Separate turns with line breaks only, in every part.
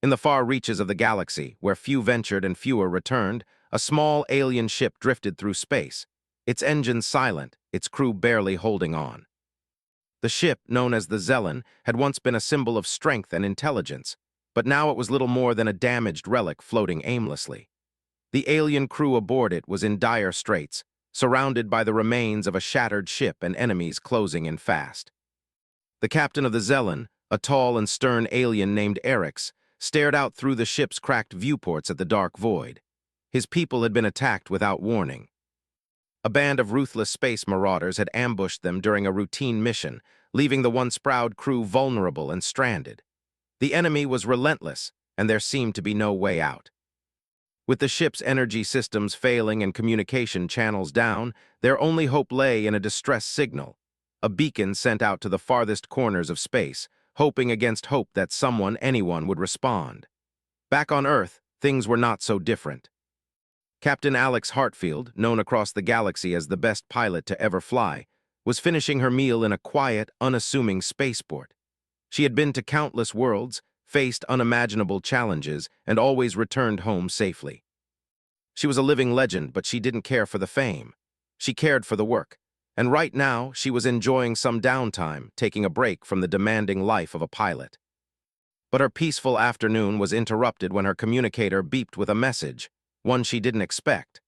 In the far reaches of the galaxy, where few ventured and fewer returned, a small alien ship drifted through space, its engines silent, its crew barely holding on. The ship, known as the Zelen, had once been a symbol of strength and intelligence, but now it was little more than a damaged relic floating aimlessly. The alien crew aboard it was in dire straits, surrounded by the remains of a shattered ship and enemies closing in fast. The captain of the Zelen, a tall and stern alien named Orcs, stared out through the ship's cracked viewports at the dark void. His people had been attacked without warning. A band of ruthless space marauders had ambushed them during a routine mission, leaving the once proud crew vulnerable and stranded. The enemy was relentless, and there seemed to be no way out. With the ship's energy systems failing and communication channels down, their only hope lay in a distress signal, a beacon sent out to the farthest corners of space, hoping against hope that someone, anyone, would respond. Back on Earth, things were not so different. Captain Alex Hartfield, known across the galaxy as the best pilot to ever fly, was finishing her meal in a quiet, unassuming spaceport. She had been to countless worlds, faced unimaginable challenges, and always returned home safely. She was a living legend, but she didn't care for the fame. She cared for the work, and right now she was enjoying some downtime, taking a break from the demanding life of a pilot. But her peaceful afternoon was interrupted when her communicator beeped with a message, one she didn't expect.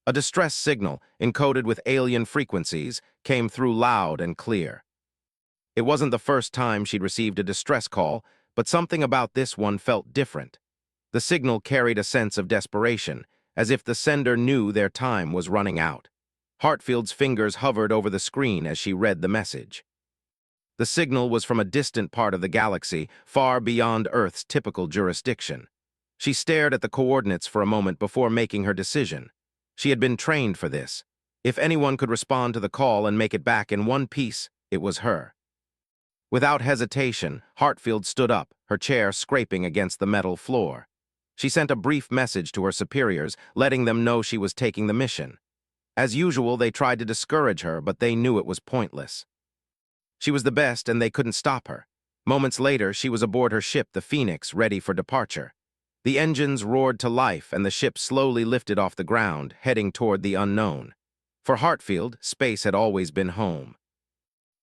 A distress signal, encoded with alien frequencies, came through loud and clear. It wasn't the first time she'd received a distress call, but something about this one felt different. The signal carried a sense of desperation, as if the sender knew their time was running out. Hartfield's fingers hovered over the screen as she read the message. The signal was from a distant part of the galaxy, far beyond Earth's typical jurisdiction. She stared at the coordinates for a moment before making her decision. She had been trained for this. If anyone could respond to the call and make it back in one piece, it was her. Without hesitation, Hartfield stood up, her chair scraping against the metal floor. She sent a brief message to her superiors, letting them know she was taking the mission. As usual, they tried to discourage her, but they knew it was pointless. She was the best, and they couldn't stop her. Moments later, she was aboard her ship, the Phoenix, ready for departure. The engines roared to life, and the ship slowly lifted off the ground, heading toward the unknown. For Hartfield, space had always been home.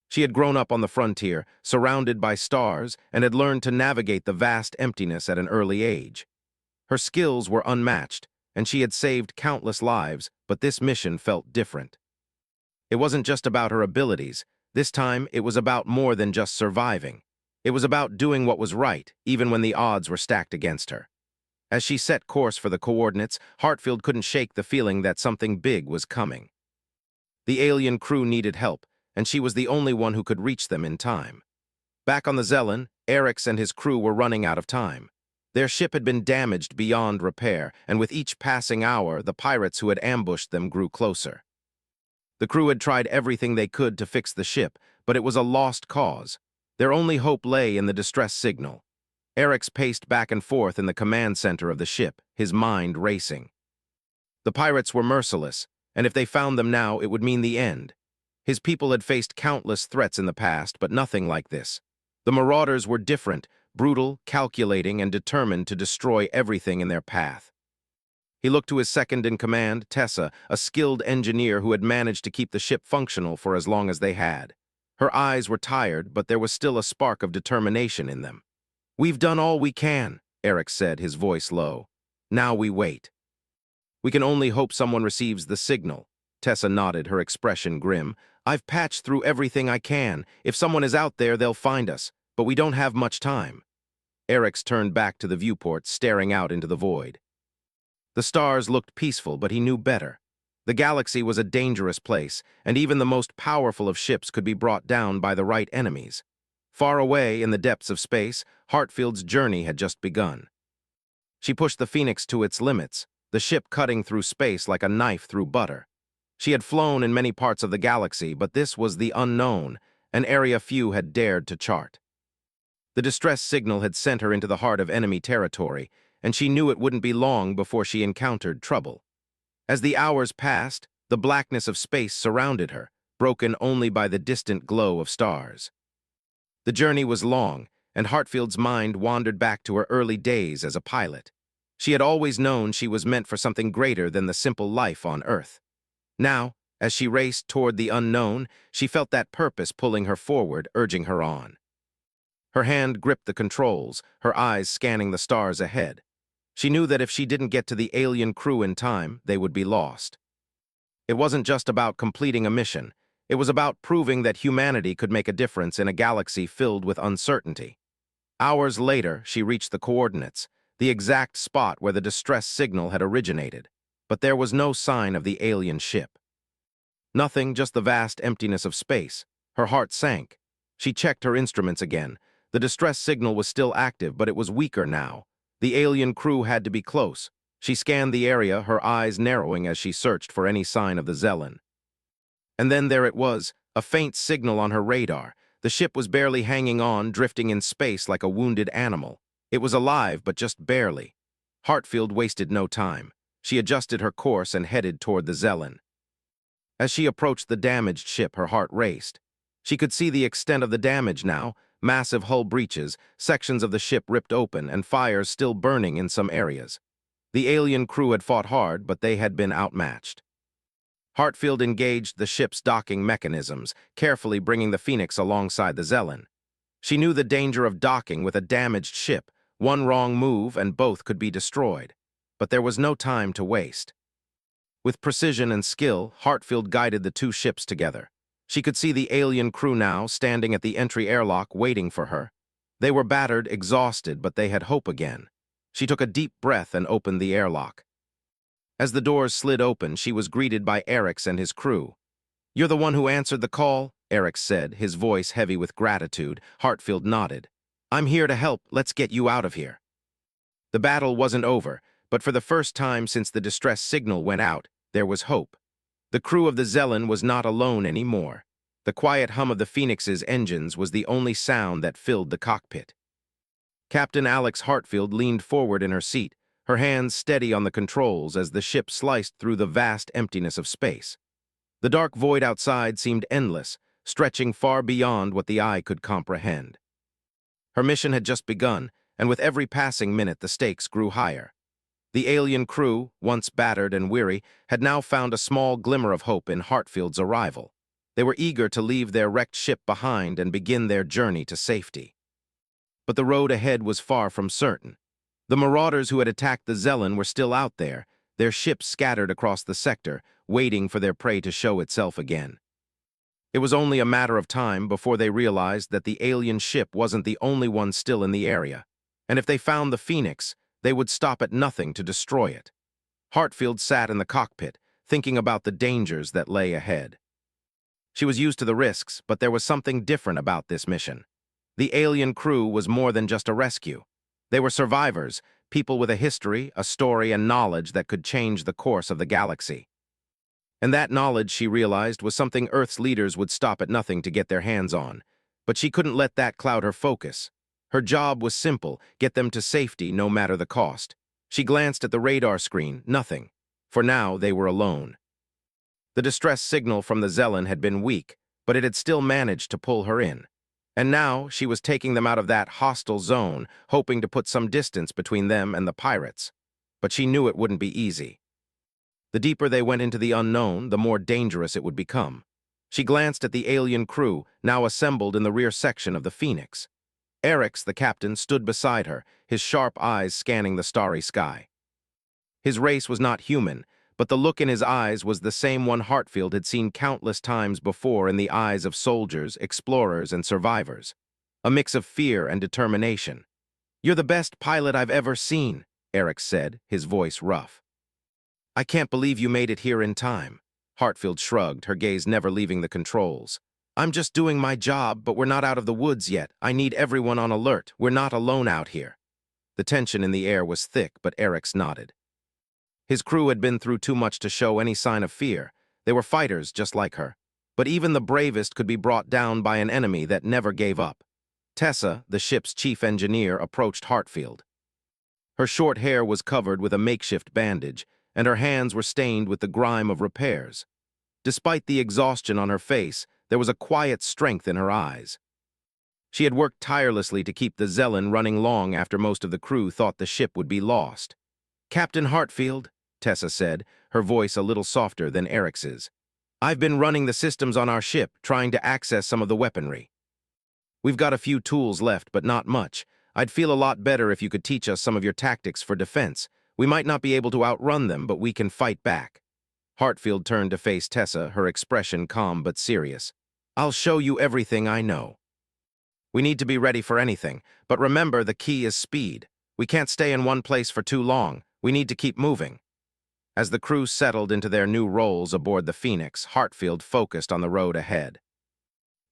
She had grown up on the frontier, surrounded by stars, and had learned to navigate the vast emptiness at an early age. Her skills were unmatched, and she had saved countless lives, but this mission felt different. It wasn't just about her abilities. This time, it was about more than just surviving. It was about doing what was right, even when the odds were stacked against her. As she set course for the coordinates, Hartfield couldn't shake the feeling that something big was coming. The alien crew needed help, and she was the only one who could reach them in time. Back on the Zelen, Orcs and his crew were running out of time. Their ship had been damaged beyond repair, and with each passing hour, the pirates who had ambushed them grew closer. The crew had tried everything they could to fix the ship, but it was a lost cause. Their only hope lay in the distress signal. Orcs paced back and forth in the command center of the ship, his mind racing. The pirates were merciless, and if they found them now, it would mean the end. His people had faced countless threats in the past, but nothing like this. The marauders were different, brutal, calculating, and determined to destroy everything in their path. He looked to his second-in-command, Tessa, a skilled engineer who had managed to keep the ship functional for as long as they had. Her eyes were tired, but there was still a spark of determination in them. "We've done all we can," Eric said, his voice low. "Now we wait." "We can only hope someone receives the signal." Tessa nodded, her expression grim. "I've patched through everything I can. If someone is out there, they'll find us, but we don't have much time." Eric's turned back to the viewport, staring out into the void. The stars looked peaceful, but he knew better. The galaxy was a dangerous place, and even the most powerful of ships could be brought down by the right enemies. Far away, in the depths of space, Hartfield's journey had just begun. She pushed the Phoenix to its limits, the ship cutting through space like a knife through butter. She had flown in many parts of the galaxy, but this was the unknown, an area few had dared to chart. The distress signal had sent her into the heart of enemy territory, and she knew it wouldn't be long before she encountered trouble. As the hours passed, the blackness of space surrounded her, broken only by the distant glow of stars. The journey was long, and Hartfield's mind wandered back to her early days as a pilot. She had always known she was meant for something greater than the simple life on Earth. Now, as she raced toward the unknown, she felt that purpose pulling her forward, urging her on. Her hand gripped the controls, her eyes scanning the stars ahead. She knew that if she didn't get to the alien crew in time, they would be lost. It wasn't just about completing a mission. It was about proving that humanity could make a difference in a galaxy filled with uncertainty. Hours later, she reached the coordinates, the exact spot where the distress signal had originated. But there was no sign of the alien ship. Nothing, just the vast emptiness of space. Her heart sank. She checked her instruments again. The distress signal was still active, but it was weaker now. The alien crew had to be close. She scanned the area, her eyes narrowing as she searched for any sign of the Zelen. And then there it was, a faint signal on her radar. The ship was barely hanging on, drifting in space like a wounded animal. It was alive, but just barely. Hartfield wasted no time. She adjusted her course and headed toward the Zelen. As she approached the damaged ship, her heart raced. She could see the extent of the damage now, massive hull breaches, sections of the ship ripped open, and fires still burning in some areas. The alien crew had fought hard, but they had been outmatched. Hartfield engaged the ship's docking mechanisms, carefully bringing the Phoenix alongside the Zelen. She knew the danger of docking with a damaged ship. One wrong move and both could be destroyed. But there was no time to waste. With precision and skill, Hartfield guided the two ships together. She could see the alien crew now, standing at the entry airlock, waiting for her. They were battered, exhausted, but they had hope again. She took a deep breath and opened the airlock. As the doors slid open, she was greeted by Orcs and his crew. "You're the one who answered the call?" Orcs said, his voice heavy with gratitude. Hartfield nodded. "I'm here to help. Let's get you out of here." The battle wasn't over, but for the first time since the distress signal went out, there was hope. The crew of the Zelen was not alone anymore. The quiet hum of the Phoenix's engines was the only sound that filled the cockpit. Captain Alex Hartfield leaned forward in her seat, her hands steady on the controls as the ship sliced through the vast emptiness of space. The dark void outside seemed endless, stretching far beyond what the eye could comprehend. Her mission had just begun, and with every passing minute the stakes grew higher. The alien crew, once battered and weary, had now found a small glimmer of hope in Hartfield's arrival. They were eager to leave their wrecked ship behind and begin their journey to safety. But the road ahead was far from certain. The marauders who had attacked the Zelen were still out there, their ships scattered across the sector, waiting for their prey to show itself again. It was only a matter of time before they realized that the alien ship wasn't the only one still in the area, and if they found the Phoenix, they would stop at nothing to destroy it. Hartfield sat in the cockpit, thinking about the dangers that lay ahead. She was used to the risks, but there was something different about this mission. The alien crew was more than just a rescue. They were survivors, people with a history, a story, and knowledge that could change the course of the galaxy. And that knowledge, she realized, was something Earth's leaders would stop at nothing to get their hands on. But she couldn't let that cloud her focus. Her job was simple: get them to safety no matter the cost. She glanced at the radar screen, nothing. For now, they were alone. The distress signal from the Zelen had been weak, but it had still managed to pull her in. And now she was taking them out of that hostile zone, hoping to put some distance between them and the pirates. But she knew it wouldn't be easy. The deeper they went into the unknown, the more dangerous it would become. She glanced at the alien crew, now assembled in the rear section of the Phoenix. Orcs, the captain, stood beside her, his sharp eyes scanning the starry sky. His race was not human, but the look in his eyes was the same one Hartfield had seen countless times before in the eyes of soldiers, explorers, and survivors. A mix of fear and determination. "You're the best pilot I've ever seen," Orcs said, his voice rough. "I can't believe you made it here in time." Hartfield shrugged, her gaze never leaving the controls. "I'm just doing my job, but we're not out of the woods yet. I need everyone on alert. We're not alone out here." The tension in the air was thick, but Orcs nodded. His crew had been through too much to show any sign of fear. They were fighters just like her. But even the bravest could be brought down by an enemy that never gave up. Tessa, the ship's chief engineer, approached Hartfield. Her short hair was covered with a makeshift bandage, and her hands were stained with the grime of repairs. Despite the exhaustion on her face, there was a quiet strength in her eyes. She had worked tirelessly to keep the Zelen running long after most of the crew thought the ship would be lost. "Captain Hartfield," Tessa said, her voice a little softer than Eric's. "I've been running the systems on our ship, trying to access some of the weaponry. We've got a few tools left, but not much. I'd feel a lot better if you could teach us some of your tactics for defense. We might not be able to outrun them, but we can fight back." Hartfield turned to face Tessa, her expression calm but serious. "I'll show you everything I know. We need to be ready for anything, but remember the key is speed. We can't stay in one place for too long. We need to keep moving." As the crew settled into their new roles aboard the Phoenix, Hartfield focused on the road ahead.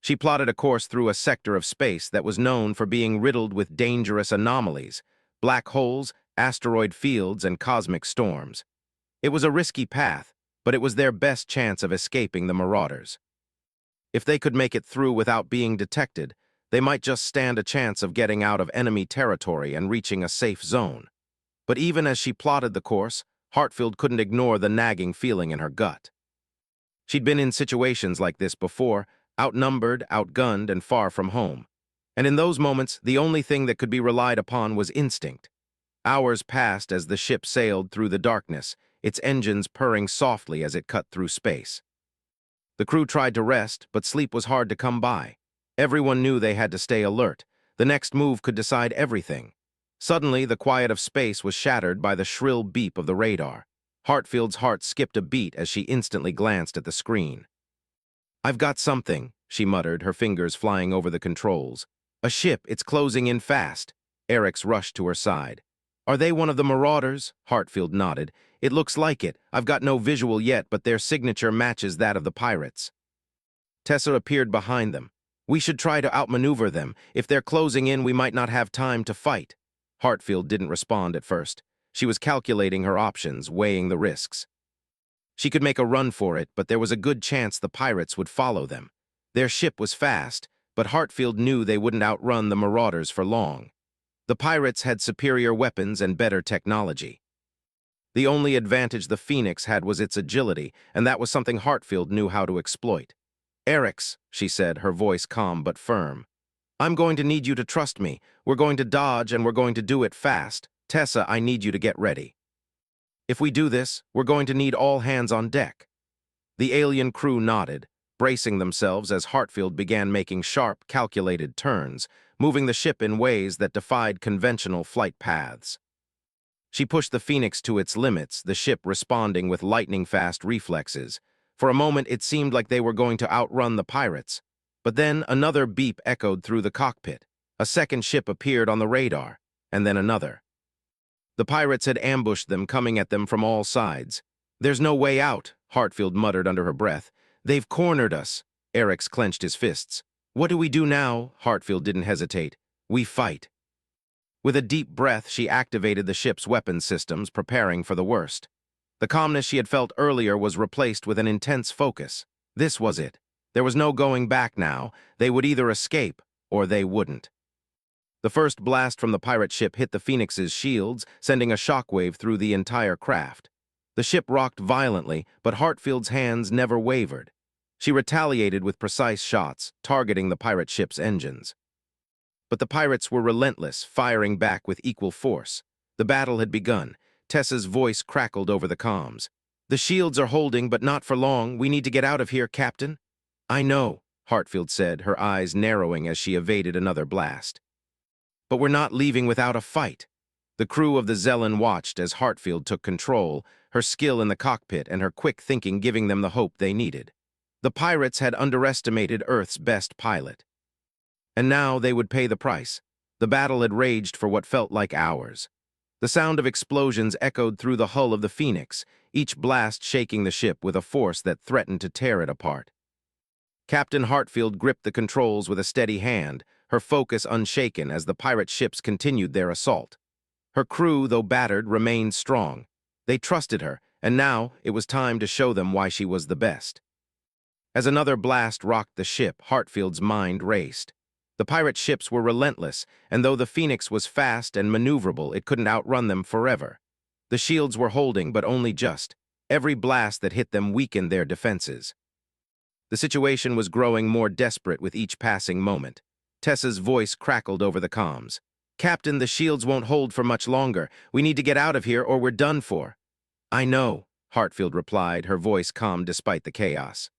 She plotted a course through a sector of space that was known for being riddled with dangerous anomalies, black holes, asteroid fields, and cosmic storms. It was a risky path, but it was their best chance of escaping the marauders. If they could make it through without being detected, they might just stand a chance of getting out of enemy territory and reaching a safe zone. But even as she plotted the course, Hartfield couldn't ignore the nagging feeling in her gut. She'd been in situations like this before, outnumbered, outgunned, and far from home. And in those moments, the only thing that could be relied upon was instinct. Hours passed as the ship sailed through the darkness, its engines purring softly as it cut through space. The crew tried to rest, but sleep was hard to come by. Everyone knew they had to stay alert. The next move could decide everything. Suddenly, the quiet of space was shattered by the shrill beep of the radar. Hartfield's heart skipped a beat as she instantly glanced at the screen. "I've got something," she muttered, her fingers flying over the controls. "A ship, it's closing in fast." Eric's rushed to her side. "Are they one of the marauders?" Hartfield nodded. "It looks like it. I've got no visual yet, but their signature matches that of the pirates." Tessa appeared behind them. "We should try to outmaneuver them. If they're closing in, we might not have time to fight." Hartfield didn't respond at first. She was calculating her options, weighing the risks. She could make a run for it, but there was a good chance the pirates would follow them. Their ship was fast, but Hartfield knew they wouldn't outrun the marauders for long. The pirates had superior weapons and better technology. The only advantage the Phoenix had was its agility, and that was something Hartfield knew how to exploit. "Eric's," she said, her voice calm but firm. "I'm going to need you to trust me. We're going to dodge, and we're going to do it fast. Tessa, I need you to get ready. If we do this, we're going to need all hands on deck." The alien crew nodded, bracing themselves as Hartfield began making sharp, calculated turns, moving the ship in ways that defied conventional flight paths. She pushed the Phoenix to its limits, the ship responding with lightning-fast reflexes. For a moment, it seemed like they were going to outrun the pirates. But then another beep echoed through the cockpit. A second ship appeared on the radar, and then another. The pirates had ambushed them, coming at them from all sides. "There's no way out," Hartfield muttered under her breath. "They've cornered us." Eric's clenched his fists. "What do we do now?" Hartfield didn't hesitate. "We fight." With a deep breath, she activated the ship's weapons systems, preparing for the worst. The calmness she had felt earlier was replaced with an intense focus. This was it. There was no going back now. They would either escape, or they wouldn't. The first blast from the pirate ship hit the Phoenix's shields, sending a shockwave through the entire craft. The ship rocked violently, but Hartfield's hands never wavered. She retaliated with precise shots, targeting the pirate ship's engines. But the pirates were relentless, firing back with equal force. The battle had begun. Tessa's voice crackled over the comms. "The shields are holding, but not for long. We need to get out of here, Captain." "I know," Hartfield said, her eyes narrowing as she evaded another blast. "But we're not leaving without a fight." The crew of the Zelen watched as Hartfield took control, her skill in the cockpit and her quick thinking giving them the hope they needed. The pirates had underestimated Earth's best pilot. And now they would pay the price. The battle had raged for what felt like hours. The sound of explosions echoed through the hull of the Phoenix, each blast shaking the ship with a force that threatened to tear it apart. Captain Hartfield gripped the controls with a steady hand, her focus unshaken as the pirate ships continued their assault. Her crew, though battered, remained strong. They trusted her, and now it was time to show them why she was the best. As another blast rocked the ship, Hartfield's mind raced. The pirate ships were relentless, and though the Phoenix was fast and maneuverable, it couldn't outrun them forever. The shields were holding, but only just. Every blast that hit them weakened their defenses. The situation was growing more desperate with each passing moment. Tessa's voice crackled over the comms. "Captain, the shields won't hold for much longer. We need to get out of here or we're done for." "I know," Hartfield replied, her voice calm despite the chaos.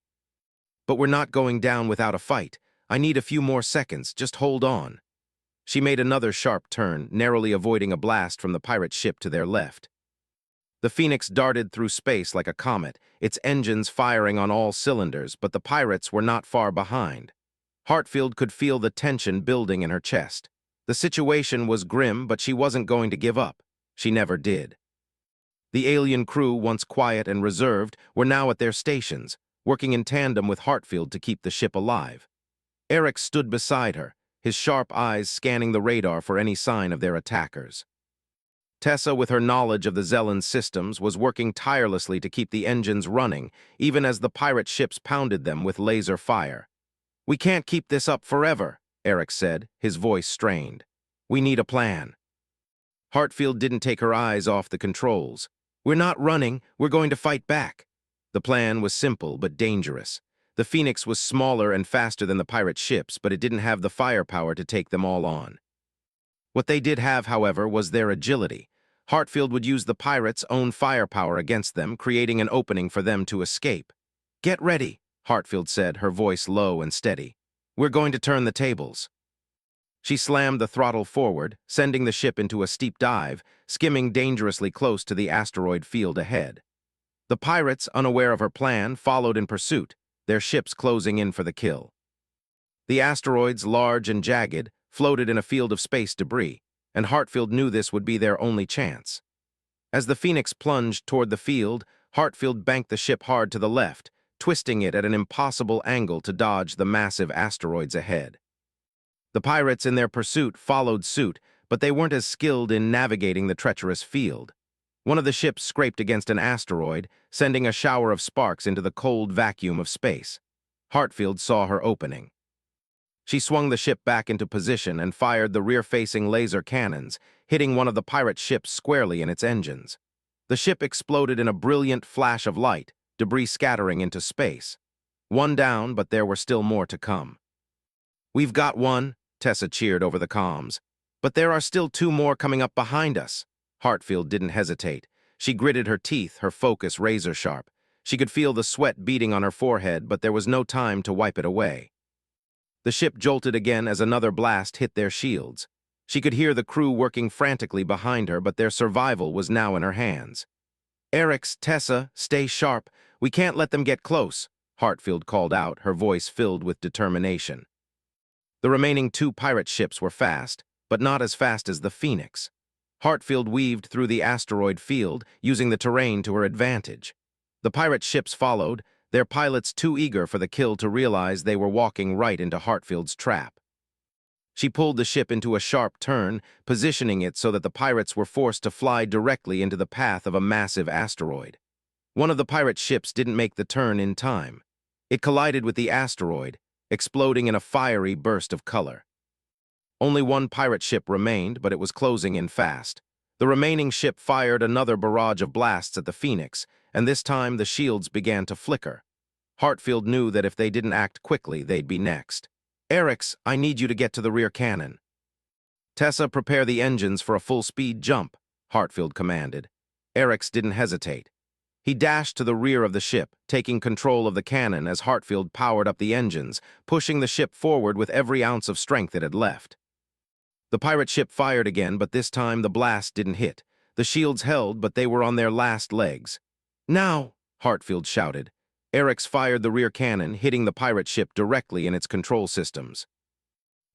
"But we're not going down without a fight. I need a few more seconds. Just hold on." She made another sharp turn, narrowly avoiding a blast from the pirate ship to their left. The Phoenix darted through space like a comet, its engines firing on all cylinders, but the pirates were not far behind. Hartfield could feel the tension building in her chest. The situation was grim, but she wasn't going to give up. She never did. The alien crew, once quiet and reserved, were now at their stations, working in tandem with Hartfield to keep the ship alive. Eric stood beside her, his sharp eyes scanning the radar for any sign of their attackers. Tessa, with her knowledge of the Zellan systems, was working tirelessly to keep the engines running, even as the pirate ships pounded them with laser fire. "We can't keep this up forever," Eric said, his voice strained. "We need a plan." Hartfield didn't take her eyes off the controls. "We're not running, we're going to fight back." The plan was simple but dangerous. The Phoenix was smaller and faster than the pirate ships, but it didn't have the firepower to take them all on. What they did have, however, was their agility. Hartfield would use the pirates' own firepower against them, creating an opening for them to escape. "Get ready," Hartfield said, her voice low and steady. "We're going to turn the tables." She slammed the throttle forward, sending the ship into a steep dive, skimming dangerously close to the asteroid field ahead. The pirates, unaware of her plan, followed in pursuit, their ships closing in for the kill. The asteroids, large and jagged, floated in a field of space debris, and Hartfield knew this would be their only chance. As the Phoenix plunged toward the field, Hartfield banked the ship hard to the left, twisting it at an impossible angle to dodge the massive asteroids ahead. The pirates in their pursuit followed suit, but they weren't as skilled in navigating the treacherous field. One of the ships scraped against an asteroid, sending a shower of sparks into the cold vacuum of space. Hartfield saw her opening. She swung the ship back into position and fired the rear-facing laser cannons, hitting one of the pirate ships squarely in its engines. The ship exploded in a brilliant flash of light, debris scattering into space. One down, but there were still more to come. "We've got one," Tessa cheered over the comms. "But there are still two more coming up behind us." Hartfield didn't hesitate. She gritted her teeth, her focus razor-sharp. She could feel the sweat beating on her forehead, but there was no time to wipe it away. The ship jolted again as another blast hit their shields. She could hear the crew working frantically behind her, but their survival was now in her hands. "Eric's, Tessa, stay sharp. We can't let them get close," Hartfield called out, her voice filled with determination. The remaining two pirate ships were fast, but not as fast as the Phoenix. Hartfield weaved through the asteroid field, using the terrain to her advantage. The pirate ships followed, their pilots too eager for the kill to realize they were walking right into Hartfield's trap. She pulled the ship into a sharp turn, positioning it so that the pirates were forced to fly directly into the path of a massive asteroid. One of the pirate ships didn't make the turn in time. It collided with the asteroid, exploding in a fiery burst of color. Only one pirate ship remained, but it was closing in fast. The remaining ship fired another barrage of blasts at the Phoenix, and this time the shields began to flicker. Hartfield knew that if they didn't act quickly, they'd be next. "Eric's, I need you to get to the rear cannon." "Tessa, prepare the engines for a full-speed jump," Hartfield commanded. Eric's didn't hesitate. He dashed to the rear of the ship, taking control of the cannon as Hartfield powered up the engines, pushing the ship forward with every ounce of strength it had left. The pirate ship fired again, but this time the blast didn't hit. The shields held, but they were on their last legs. "Now!" Hartfield shouted. Eric's fired the rear cannon, hitting the pirate ship directly in its control systems.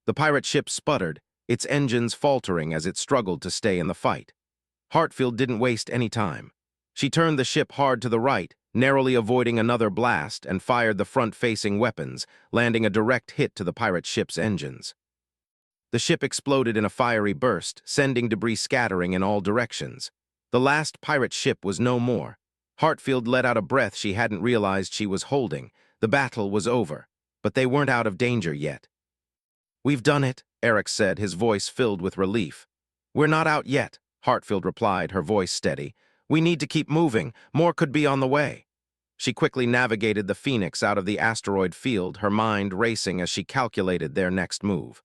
The pirate ship sputtered, its engines faltering as it struggled to stay in the fight. Hartfield didn't waste any time. She turned the ship hard to the right, narrowly avoiding another blast, and fired the front-facing weapons, landing a direct hit to the pirate ship's engines. The ship exploded in a fiery burst, sending debris scattering in all directions. The last pirate ship was no more. Hartfield let out a breath she hadn't realized she was holding. The battle was over, but they weren't out of danger yet. "We've done it," Eric said, his voice filled with relief. "We're not out yet," Hartfield replied, her voice steady. "We need to keep moving. More could be on the way." She quickly navigated the Phoenix out of the asteroid field, her mind racing as she calculated their next move.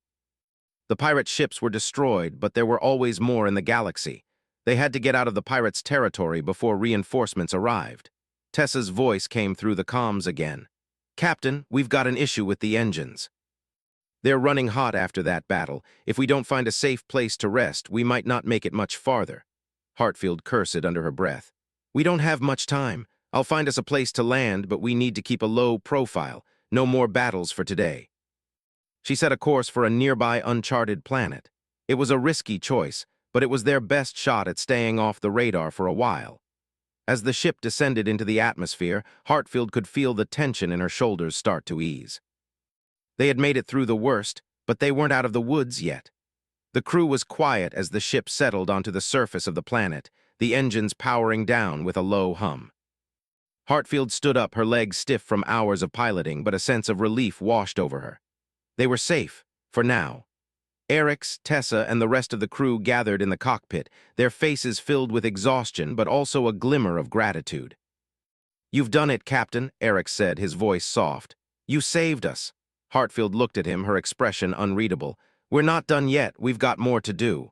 The pirate ships were destroyed, but there were always more in the galaxy. They had to get out of the pirates' territory before reinforcements arrived. Tessa's voice came through the comms again. "Captain, we've got an issue with the engines. They're running hot after that battle. If we don't find a safe place to rest, we might not make it much farther." Hartfield cursed under her breath. "We don't have much time. I'll find us a place to land, but we need to keep a low profile. No more battles for today." She set a course for a nearby uncharted planet. It was a risky choice, but it was their best shot at staying off the radar for a while. As the ship descended into the atmosphere, Hartfield could feel the tension in her shoulders start to ease. They had made it through the worst, but they weren't out of the woods yet. The crew was quiet as the ship settled onto the surface of the planet, the engines powering down with a low hum. Hartfield stood up, her legs stiff from hours of piloting, but a sense of relief washed over her. They were safe, for now. Orcs, Tessa, and the rest of the crew gathered in the cockpit, their faces filled with exhaustion but also a glimmer of gratitude. "You've done it, Captain," Orcs said, his voice soft. "You saved us." Hartfield looked at him, her expression unreadable. "We're not done yet, we've got more to do."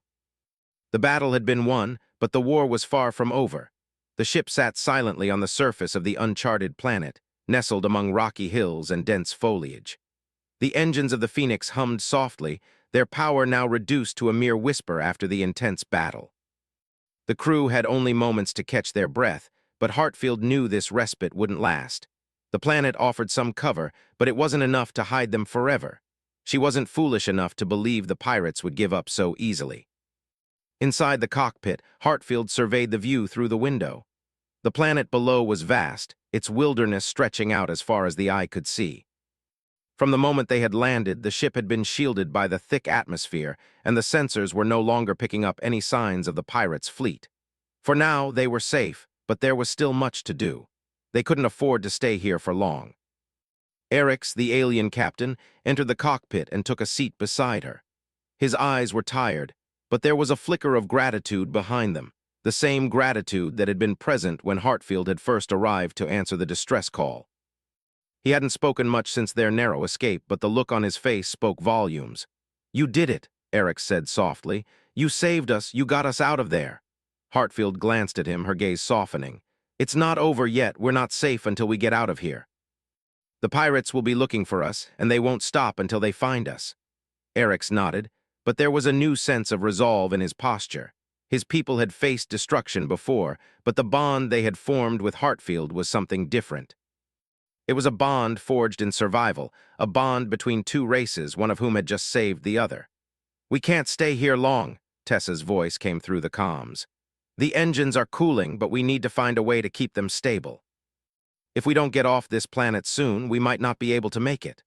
The battle had been won, but the war was far from over. The ship sat silently on the surface of the uncharted planet, nestled among rocky hills and dense foliage. The engines of the Phoenix hummed softly, their power now reduced to a mere whisper after the intense battle. The crew had only moments to catch their breath, but Hartfield knew this respite wouldn't last. The planet offered some cover, but it wasn't enough to hide them forever. She wasn't foolish enough to believe the pirates would give up so easily. Inside the cockpit, Hartfield surveyed the view through the window. The planet below was vast, its wilderness stretching out as far as the eye could see. From the moment they had landed, the ship had been shielded by the thick atmosphere, and the sensors were no longer picking up any signs of the pirates' fleet. For now, they were safe, but there was still much to do. They couldn't afford to stay here for long. Orcs, the alien captain, entered the cockpit and took a seat beside her. His eyes were tired, but there was a flicker of gratitude behind them, the same gratitude that had been present when Hartfield had first arrived to answer the distress call. He hadn't spoken much since their narrow escape, but the look on his face spoke volumes. "You did it," Orcs said softly. "You saved us, you got us out of there." Hartfield glanced at him, her gaze softening. "It's not over yet, we're not safe until we get out of here. The pirates will be looking for us, and they won't stop until they find us." Orcs nodded, but there was a new sense of resolve in his posture. His people had faced destruction before, but the bond they had formed with Hartfield was something different. It was a bond forged in survival, a bond between two races, one of whom had just saved the other. "We can't stay here long," Tessa's voice came through the comms. "The engines are cooling, but we need to find a way to keep them stable. If we don't get off this planet soon, we might not be able to make it."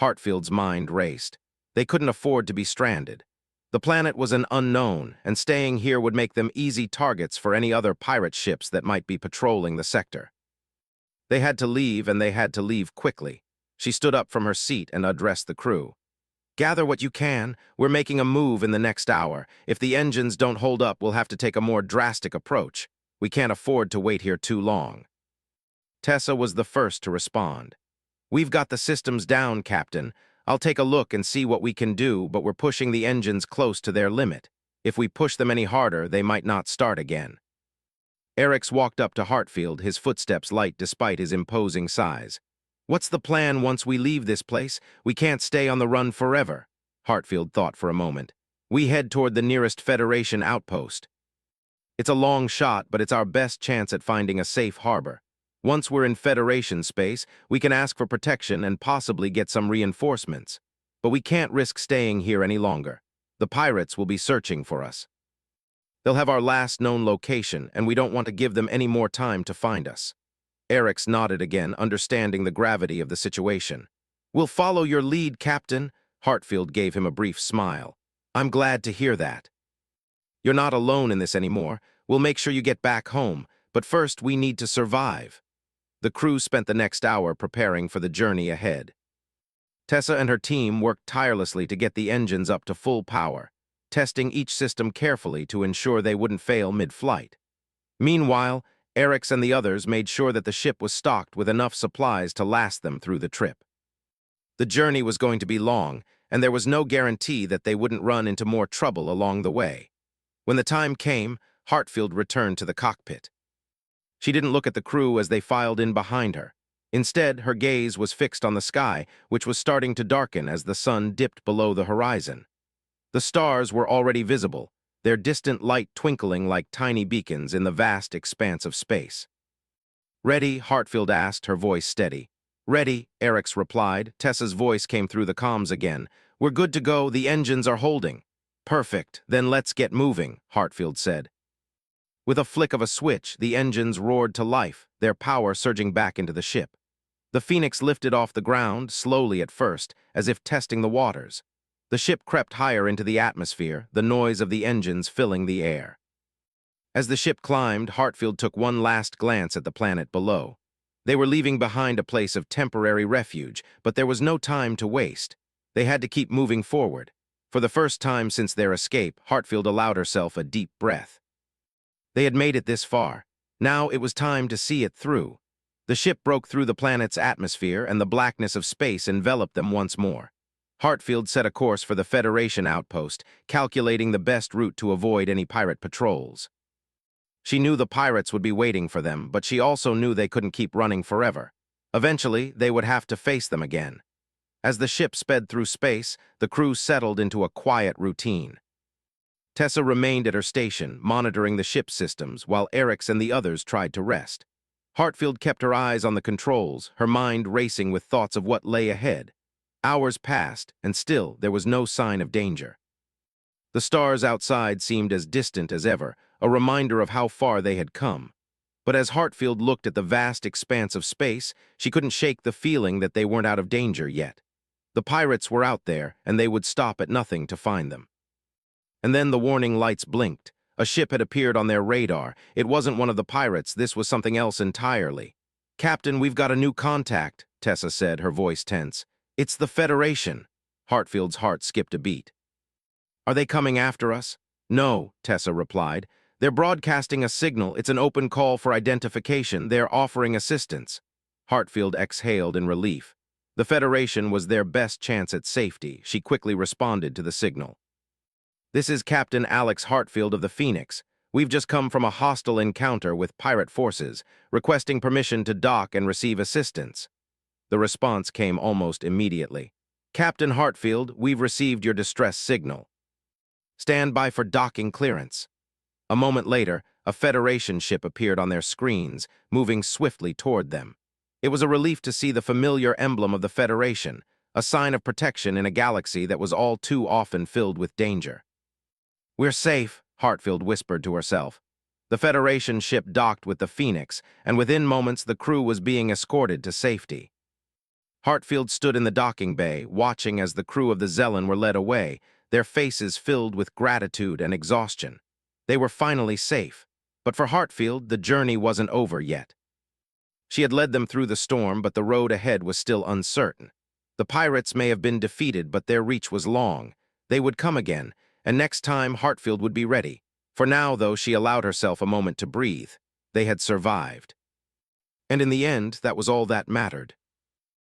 Hartfield's mind raced. They couldn't afford to be stranded. The planet was an unknown, and staying here would make them easy targets for any other pirate ships that might be patrolling the sector. They had to leave, and they had to leave quickly. She stood up from her seat and addressed the crew. "Gather what you can. We're making a move in the next hour. If the engines don't hold up, we'll have to take a more drastic approach. We can't afford to wait here too long." Tessa was the first to respond. "We've got the systems down, Captain. I'll take a look and see what we can do, but we're pushing the engines close to their limit. If we push them any harder, they might not start again." Orcs walked up to Hartfield, his footsteps light despite his imposing size. "What's the plan once we leave this place? We can't stay on the run forever." Hartfield thought for a moment. "We head toward the nearest Federation outpost. It's a long shot, but it's our best chance at finding a safe harbor. Once we're in Federation space, we can ask for protection and possibly get some reinforcements. But we can't risk staying here any longer. The pirates will be searching for us. They'll have our last known location, and we don't want to give them any more time to find us." Orcs nodded again, understanding the gravity of the situation. "We'll follow your lead, Captain." Hartfield gave him a brief smile. "I'm glad to hear that. You're not alone in this anymore. We'll make sure you get back home, but first we need to survive." The crew spent the next hour preparing for the journey ahead. Tessa and her team worked tirelessly to get the engines up to full power, testing each system carefully to ensure they wouldn't fail mid-flight. Meanwhile, Orcs and the others made sure that the ship was stocked with enough supplies to last them through the trip. The journey was going to be long, and there was no guarantee that they wouldn't run into more trouble along the way. When the time came, Hartfield returned to the cockpit. She didn't look at the crew as they filed in behind her. Instead, her gaze was fixed on the sky, which was starting to darken as the sun dipped below the horizon. The stars were already visible, their distant light twinkling like tiny beacons in the vast expanse of space. "Ready?" Hartfield asked, her voice steady. "Ready," Eric's replied. Tessa's voice came through the comms again. "We're good to go, the engines are holding." "Perfect, then let's get moving," Hartfield said. With a flick of a switch, the engines roared to life, their power surging back into the ship. The Phoenix lifted off the ground, slowly at first, as if testing the waters. The ship crept higher into the atmosphere, the noise of the engines filling the air. As the ship climbed, Hartfield took one last glance at the planet below. They were leaving behind a place of temporary refuge, but there was no time to waste. They had to keep moving forward. For the first time since their escape, Hartfield allowed herself a deep breath. They had made it this far. Now it was time to see it through. The ship broke through the planet's atmosphere, and the blackness of space enveloped them once more. Hartfield set a course for the Federation outpost, calculating the best route to avoid any pirate patrols. She knew the pirates would be waiting for them, but she also knew they couldn't keep running forever. Eventually, they would have to face them again. As the ship sped through space, the crew settled into a quiet routine. Tessa remained at her station, monitoring the ship's systems, while Eric's and the others tried to rest. Hartfield kept her eyes on the controls, her mind racing with thoughts of what lay ahead. Hours passed, and still there was no sign of danger. The stars outside seemed as distant as ever, a reminder of how far they had come. But as Hartfield looked at the vast expanse of space, she couldn't shake the feeling that they weren't out of danger yet. The pirates were out there, and they would stop at nothing to find them. And then the warning lights blinked. A ship had appeared on their radar. It wasn't one of the pirates, this was something else entirely. "Captain, we've got a new contact," Tessa said, her voice tense. "It's the Federation." Hartfield's heart skipped a beat. "Are they coming after us?" "No," Tessa replied. "They're broadcasting a signal. It's an open call for identification. They're offering assistance." Hartfield exhaled in relief. The Federation was their best chance at safety. She quickly responded to the signal. "This is Captain Alex Hartfield of the Phoenix. We've just come from a hostile encounter with pirate forces, requesting permission to dock and receive assistance." The response came almost immediately. "Captain Hartfield, we've received your distress signal. Stand by for docking clearance." A moment later, a Federation ship appeared on their screens, moving swiftly toward them. It was a relief to see the familiar emblem of the Federation, a sign of protection in a galaxy that was all too often filled with danger. "We're safe," Hartfield whispered to herself. The Federation ship docked with the Phoenix, and within moments the crew was being escorted to safety. Hartfield stood in the docking bay, watching as the crew of the Zelen were led away, their faces filled with gratitude and exhaustion. They were finally safe, but for Hartfield, the journey wasn't over yet. She had led them through the storm, but the road ahead was still uncertain. The pirates may have been defeated, but their reach was long. They would come again, and next time Hartfield would be ready. For now, though, she allowed herself a moment to breathe. They had survived. And in the end, that was all that mattered.